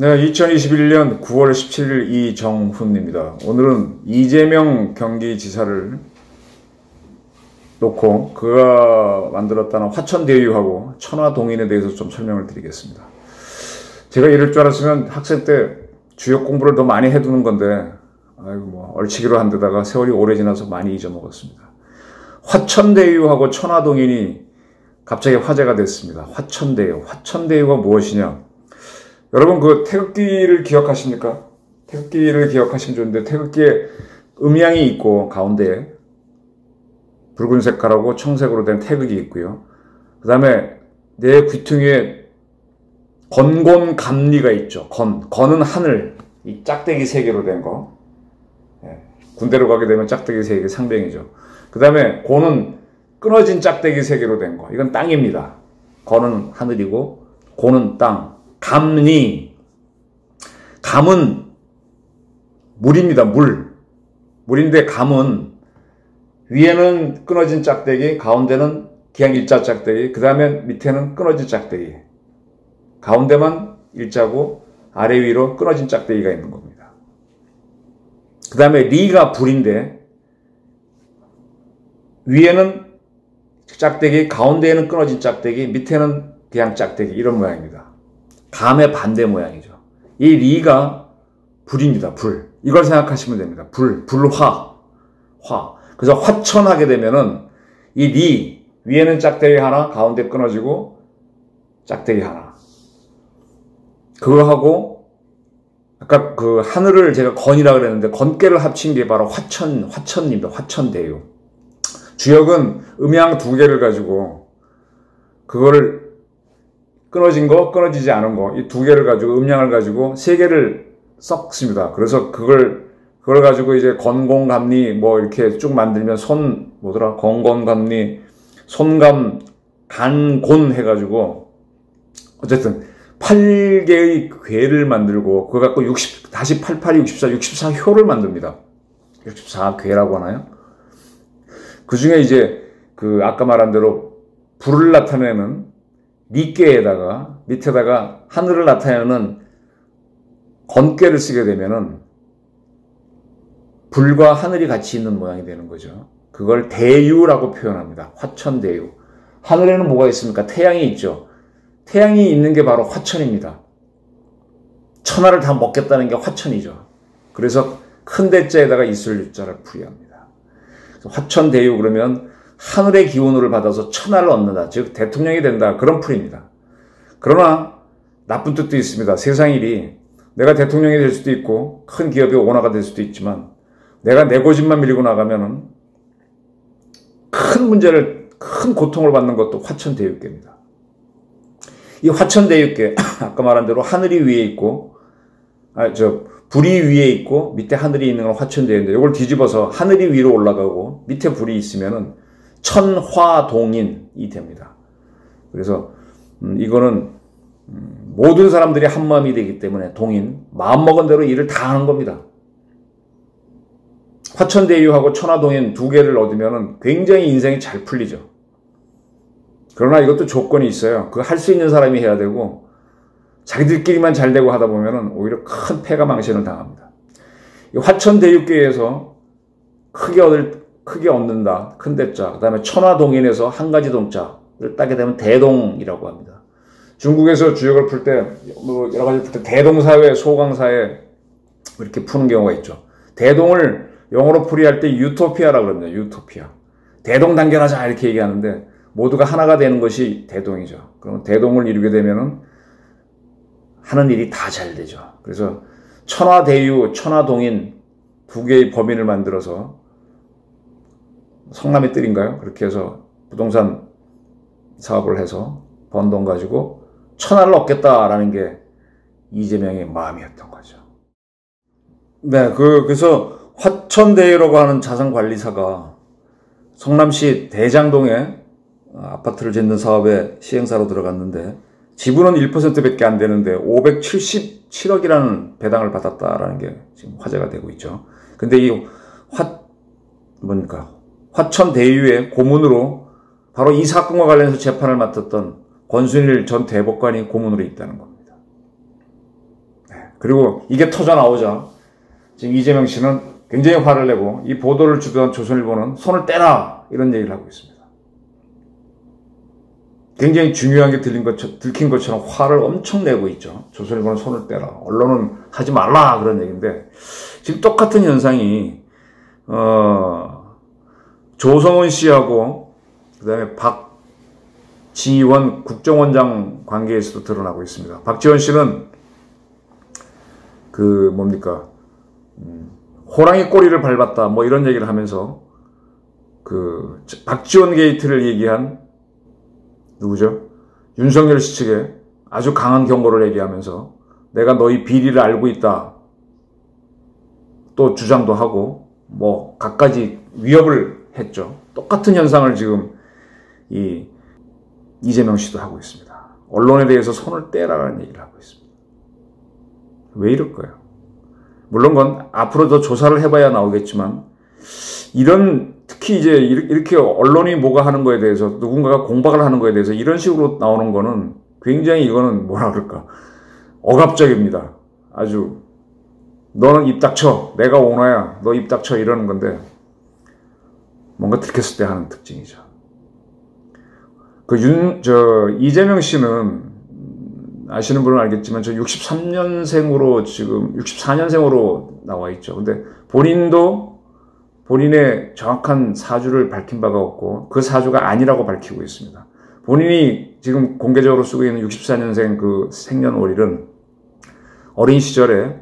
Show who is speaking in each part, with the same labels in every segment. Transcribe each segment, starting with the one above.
Speaker 1: 네, 2021년 9월 17일 이정훈입니다. 오늘은 이재명 경기지사를 놓고 그가 만들었다는 화천대유하고 천화동인에 대해서 좀 설명을 드리겠습니다. 제가 이럴 줄 알았으면 학생 때 주역 공부를 더 많이 해두는 건데 얼치기로 한 데다가 세월이 오래 지나서 많이 잊어먹었습니다. 화천대유하고 천화동인이 갑자기 화제가 됐습니다. 화천대유가 무엇이냐? 여러분 그 태극기를 기억하십니까? 태극기를 기억하시면 좋은데 태극기에 음양이 있고 가운데에 붉은 색깔하고 청색으로 된 태극이 있고요. 그 다음에 내 귀퉁이에 건곤감리가 있죠. 건은 하늘, 이 짝대기 3개로 된 거. 군대로 가게 되면 짝대기 3개 상병이죠. 그 다음에 고는 끊어진 짝대기 3개로 된 거. 이건 땅입니다. 건은 하늘이고 고는 땅. 감은 물입니다. 물인데 감은 위에는 끊어진 짝대기, 가운데는 그냥 일자 짝대기, 그 다음에 밑에는 끊어진 짝대기. 가운데만 일자고 아래 위로 끊어진 짝대기가 있는 겁니다. 그 다음에 리가 불인데 위에는 짝대기, 가운데에는 끊어진 짝대기, 밑에는 그냥 짝대기, 이런 모양입니다. 감의 반대 모양이죠. 이 리가 불입니다. 불. 이걸 생각하시면 됩니다. 불화. 그래서 화천하게 되면은 이 리, 위에는 짝대기 하나, 가운데 끊어지고 짝대기 하나. 그거하고 아까 그 하늘을 제가 건이라고 그랬는데 건깨를 합친 게 바로 화천입니다. 화천대유. 주역은 음양 2개를 가지고 그거를 끊어진 거, 끊어지지 않은 거, 이 2개를 가지고 음양을 가지고 3개를 섞습니다. 그래서 그걸 가지고 이제 건공감리 뭐 이렇게 쭉 만들면 건건감리, 손감, 간곤 해가지고 어쨌든 8개의 괴를 만들고 그거 갖고 다시 88, 64효를 만듭니다. 64괴라고 하나요? 그 중에 이제 그 아까 말한 대로 불을 나타내는 리괴에다가 밑에다가 하늘을 나타내는 건괴를 쓰게 되면은 불과 하늘이 같이 있는 모양이 되는 거죠. 그걸 대유라고 표현합니다. 화천대유. 하늘에는 뭐가 있습니까? 태양이 있죠. 태양이 있는 게 바로 화천입니다. 천하를 다 먹겠다는 게 화천이죠. 그래서 큰 대자에다가 있을 유자를 풀이합니다. 화천대유 그러면 하늘의 기운을 받아서 천하를 얻는다. 즉 대통령이 된다. 그런 풀입니다. 그러나 나쁜 뜻도 있습니다. 세상 일이 내가 대통령이 될 수도 있고 큰 기업의 오너가 될 수도 있지만 내가 내 고집만 밀고 나가면은 큰 고통을 받는 것도 화천대유괴입니다. 이 화천대유괴 아까 말한 대로 하늘이 위에 있고 불이 위에 있고 밑에 하늘이 있는 건 화천대유인데 이걸 뒤집어서 하늘이 위로 올라가고 밑에 불이 있으면은 천화동인이 됩니다. 그래서 이거는 모든 사람들이 한마음이 되기 때문에 동인, 마음먹은 대로 일을 다 하는 겁니다. 화천대유하고 천화동인 2개를 얻으면 굉장히 인생이 잘 풀리죠. 그러나 이것도 조건이 있어요. 그거 할 수 있는 사람이 해야 되고 자기들끼리만 잘 되고 하다 보면 오히려 큰 패가 망신을 당합니다. 이 화천대유계에서 크게 얻는다. 큰 대자. 그 다음에 천화동인에서 한 가지 동자를 따게 되면 대동이라고 합니다. 중국에서 주역을 풀 때, 여러 가지 풀 때 대동사회, 소강사회 이렇게 푸는 경우가 있죠. 대동을 영어로 풀이할 때 유토피아라고 그럽니다. 유토피아. 대동단결하자 이렇게 얘기하는데 모두가 하나가 되는 것이 대동이죠. 그러면 대동을 이루게 되면은 하는 일이 다 잘 되죠. 그래서 천화대유, 천화동인 2개의 범인을 만들어서 성남의 뜰인가요? 그렇게 해서 부동산 사업을 해서 번 돈 가지고 천하를 얻겠다라는 게 이재명의 마음이었던 거죠. 네, 그래서 화천대유라고 하는 자산관리사가 성남시 대장동에 아파트를 짓는 사업에 시행사로 들어갔는데 지분은 1%밖에 안 되는데 577억이라는 배당을 받았다라는 게 지금 화제가 되고 있죠. 근데 이 화천대유의 고문으로 바로 이 사건과 관련해서 재판을 맡았던 권순일 전 대법관이 고문으로 있다는 겁니다. 네. 그리고 이게 터져 나오자 지금 이재명 씨는 굉장히 화를 내고 이 보도를 주도한 조선일보는 손을 떼라 이런 얘기를 하고 있습니다. 굉장히 중요한 게 들킨 것처럼 화를 엄청 내고 있죠. 조선일보는 손을 떼라. 언론은 하지 말라 그런 얘기인데 지금 똑같은 현상이 조성은 씨하고 그다음에 박지원 국정원장 관계에서도 드러나고 있습니다. 박지원 씨는 호랑이 꼬리를 밟았다 뭐 이런 얘기를 하면서 박지원 게이트를 얘기한 누구죠? 윤석열 씨 측에 아주 강한 경고를 얘기하면서 내가 너희 비리를 알고 있다 또 주장도 하고 뭐 갖가지 위협을 했죠. 똑같은 현상을 지금 이재명 씨도 하고 있습니다. 언론에 대해서 손을 떼라라는 얘기를 하고 있습니다. 왜 이럴까요? 물론 그건 앞으로 더 조사를 해봐야 나오겠지만 특히 이제 이렇게 언론이 뭐가 하는 거에 대해서 누군가가 공박을 하는 거에 대해서 이런 식으로 나오는 거는 굉장히 이거는 뭐라 그럴까 억압적입니다. 아주 너는 입 닥쳐 내가 오너야 너 입 닥쳐 이러는 건데 뭔가 들켰을 때 하는 특징이죠. 이재명 씨는 아시는 분은 알겠지만 저 63년생으로 지금 64년생으로 나와 있죠. 근데 본인의 정확한 사주를 밝힌 바가 없고 그 사주가 아니라고 밝히고 있습니다. 본인이 지금 공개적으로 쓰고 있는 64년생 그 생년월일은 어린 시절에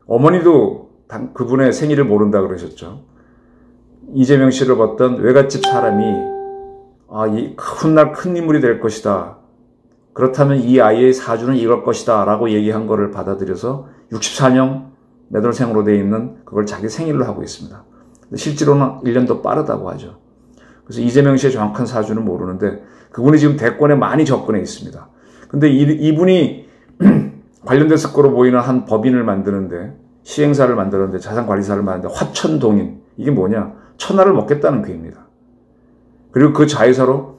Speaker 1: 어머니도 그분의 생일을 모른다 그러셨죠. 이재명 씨를 봤던 외갓집 사람이 이 훗날 큰 인물이 될 것이다. 그렇다면 이 아이의 사주는 이럴 것이다 라고 얘기한 거를 받아들여서 64년 매돌생으로 되어 있는 그걸 자기 생일로 하고 있습니다. 실제로는 1년 더 빠르다고 하죠. 그래서 이재명 씨의 정확한 사주는 모르는데 그분이 지금 대권에 많이 접근해 있습니다. 근데 이분이 관련됐을 거로 보이는 한 법인을 만드는데 시행사를 만드는데 자산관리사를 만드는데 화천동인 이게 뭐냐 천하를 먹겠다는 괴입니다. 그리고 그 자회사로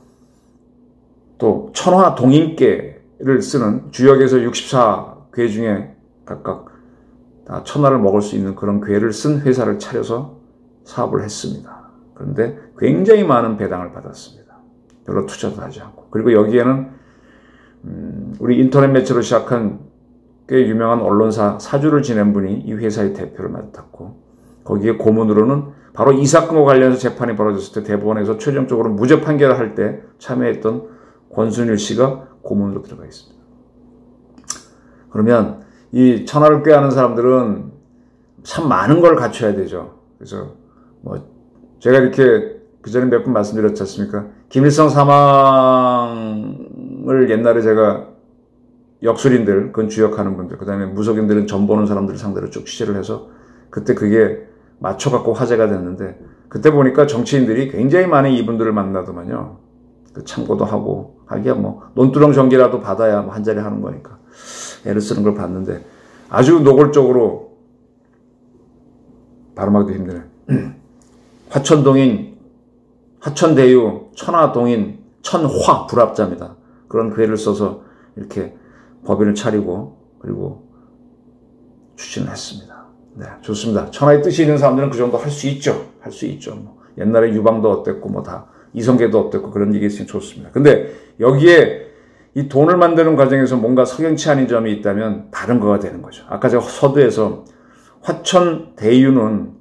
Speaker 1: 또 천화동인계를 쓰는 주역에서 64궤 중에 각각 다 천하를 먹을 수 있는 그런 궤를 쓴 회사를 차려서 사업을 했습니다. 그런데 굉장히 많은 배당을 받았습니다. 별로 투자도 하지 않고. 그리고 여기에는 우리 인터넷 매체로 시작한 꽤 유명한 언론사 사주를 지낸 분이 이 회사의 대표를 맡았고 거기에 고문으로는 바로 이 사건과 관련해서 재판이 벌어졌을 때 대법원에서 최종적으로 무죄 판결을 할 때 참여했던 권순일 씨가 고문으로 들어가 있습니다. 그러면 이 천하를 꾀하는 사람들은 참 많은 걸 갖춰야 되죠. 그래서 제가 이렇게 그전에 몇 번 말씀드렸지 않습니까? 김일성 사망을 옛날에 제가 역술인들, 그건 주역하는 분들, 그 다음에 무속인들은 점 보는 사람들을 상대로 쭉 취재를 해서 그때 그게 맞춰갖고 화제가 됐는데 그때 보니까 정치인들이 굉장히 많은 이분들을 만나더만요. 참고도 하고 하기야 논두렁 전기라도 받아야 한 자리 하는 거니까 애를 쓰는 걸 봤는데 아주 노골적으로 발음하기도 힘드네. 화천동인, 화천대유, 천화동인, 천화 불합자입니다. 그런 괴를 써서 이렇게 법인을 차리고 그리고 추진을 했습니다. 네, 좋습니다. 천하의 뜻이 있는 사람들은 그 정도 할 수 있죠. 할 수 있죠. 옛날에 유방도 어땠고 다 이성계도 어땠고 그런 얘기 있으면 좋습니다. 근데 여기에 이 돈을 만드는 과정에서 뭔가 석연치 않은 점이 있다면 다른 거가 되는 거죠. 아까 제가 서두에서 화천대유는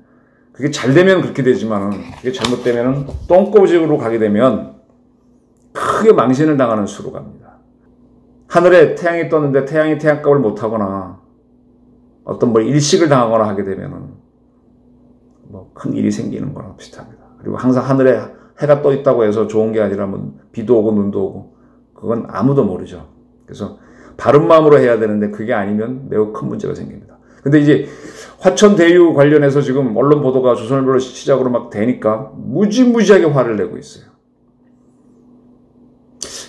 Speaker 1: 그게 잘 되면 그렇게 되지만은 그게 잘못되면은 똥꼬집으로 가게 되면 크게 망신을 당하는 수로 갑니다. 하늘에 태양이 떴는데 태양이 태양값을 못하거나 어떤 일식을 당하거나 하게 되면은 큰 일이 생기는 거랑 비슷합니다. 그리고 항상 하늘에 해가 떠 있다고 해서 좋은 게 아니라 비도 오고 눈도 오고 그건 아무도 모르죠. 그래서 바른 마음으로 해야 되는데 그게 아니면 매우 큰 문제가 생깁니다. 근데 이제 화천대유 관련해서 지금 언론 보도가 조선일보로 시작으로 막 되니까 무지무지하게 화를 내고 있어요.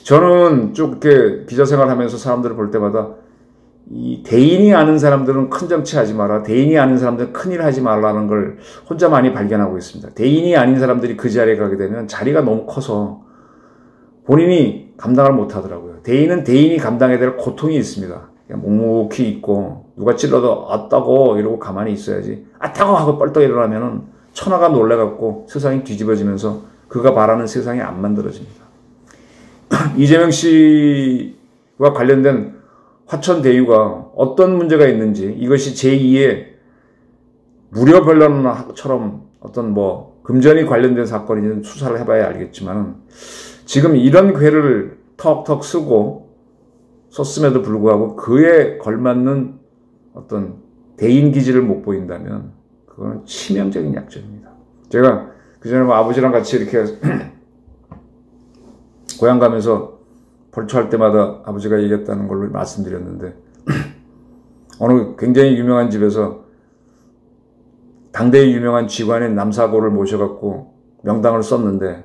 Speaker 1: 저는 쭉 이렇게 기자 생활하면서 사람들을 볼 때마다 이 대인이 아는 사람들은 큰 정치 하지 마라. 대인이 아는 사람들은 큰일 하지 말라는 걸 혼자 많이 발견하고 있습니다. 대인이 아닌 사람들이 그 자리에 가게 되면 자리가 너무 커서 본인이 감당을 못 하더라고요. 대인은 대인이 감당해야 될 고통이 있습니다. 그냥 묵묵히 있고 누가 찔러도 아따고 이러고 가만히 있어야지. 아따고 하고 뻘떡 일어나면은 천하가 놀래갖고 세상이 뒤집어지면서 그가 바라는 세상이 안 만들어집니다. 이재명 씨와 관련된 화천대유가 어떤 문제가 있는지, 이것이 제2의 무료 변론처럼 어떤 뭐 금전이 관련된 사건이든 수사를 해봐야 알겠지만, 지금 이런 괴를 턱턱 썼음에도 불구하고 그에 걸맞는 어떤 대인 기질을 못 보인다면 그거는 치명적인 약점입니다. 제가 그전에 뭐 아버지랑 같이 이렇게 고향 가면서 벌초할 때마다 아버지가 얘기했다는 걸로 말씀드렸는데, 어느 굉장히 유명한 집에서 당대의 유명한 쥐관인 남사고를 모셔갖고 명당을 썼는데,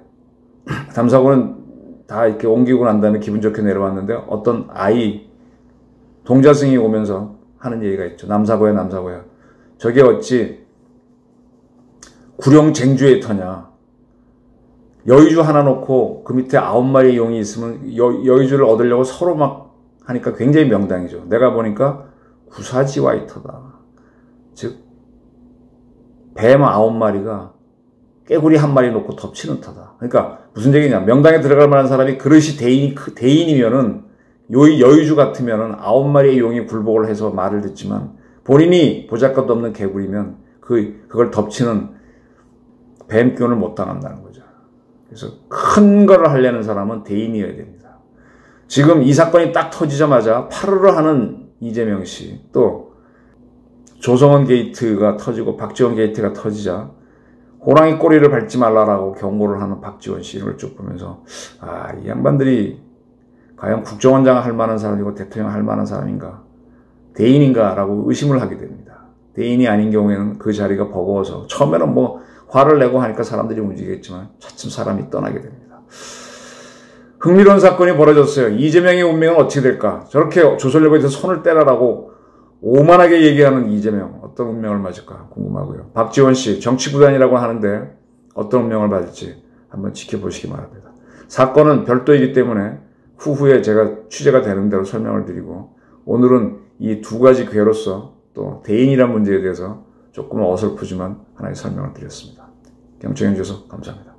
Speaker 1: 남사고는 다 이렇게 옮기고 난 다음에 기분 좋게 내려왔는데, 어떤 아이 동자승이 오면서 하는 얘기가 있죠. 남사고야 남사고야, 저게 어찌 구령 쟁주의 터냐. 여의주 하나 놓고 그 밑에 9마리의 용이 있으면 여의주를 얻으려고 서로 막 하니까 굉장히 명당이죠. 내가 보니까 구사지와이터다. 즉 뱀 9마리가 깨구리 1마리 놓고 덮치는 터다. 그러니까 무슨 얘기냐, 명당에 들어갈 만한 사람이 그릇이 대인이면은 여의주 같으면은 9마리의 용이 굴복을 해서 말을 듣지만, 본인이 보잘것도 없는 개구리면 그걸 덮치는 뱀 기운을 못 당한다는 거죠. 그래서 큰 거를 하려는 사람은 대인이어야 됩니다. 지금 이 사건이 딱 터지자마자 파르르 하는 이재명 씨, 또 조성원 게이트가 터지고 박지원 게이트가 터지자 호랑이 꼬리를 밟지 말라라고 경고를 하는 박지원 씨, 이걸 쭉 보면서 이 양반들이 과연 국정원장 할 만한 사람이고 대통령 할 만한 사람인가, 대인인가 라고 의심을 하게 됩니다. 대인이 아닌 경우에는 그 자리가 버거워서 처음에는 뭐 화를 내고 하니까 사람들이 움직이겠지만 차츰 사람이 떠나게 됩니다. 흥미로운 사건이 벌어졌어요. 이재명의 운명은 어떻게 될까? 저렇게 조선일보에서 손을 떼라라고 오만하게 얘기하는 이재명, 어떤 운명을 맞을까 궁금하고요. 박지원 씨, 정치구단이라고 하는데 어떤 운명을 맞을지 한번 지켜보시기 바랍니다. 사건은 별도이기 때문에 후후에 제가 취재가 되는 대로 설명을 드리고, 오늘은 이 두 가지 괴로서 또 대인이란 문제에 대해서 조금 어설프지만 하나의 설명을 드렸습니다. 경청해 주셔서 감사합니다.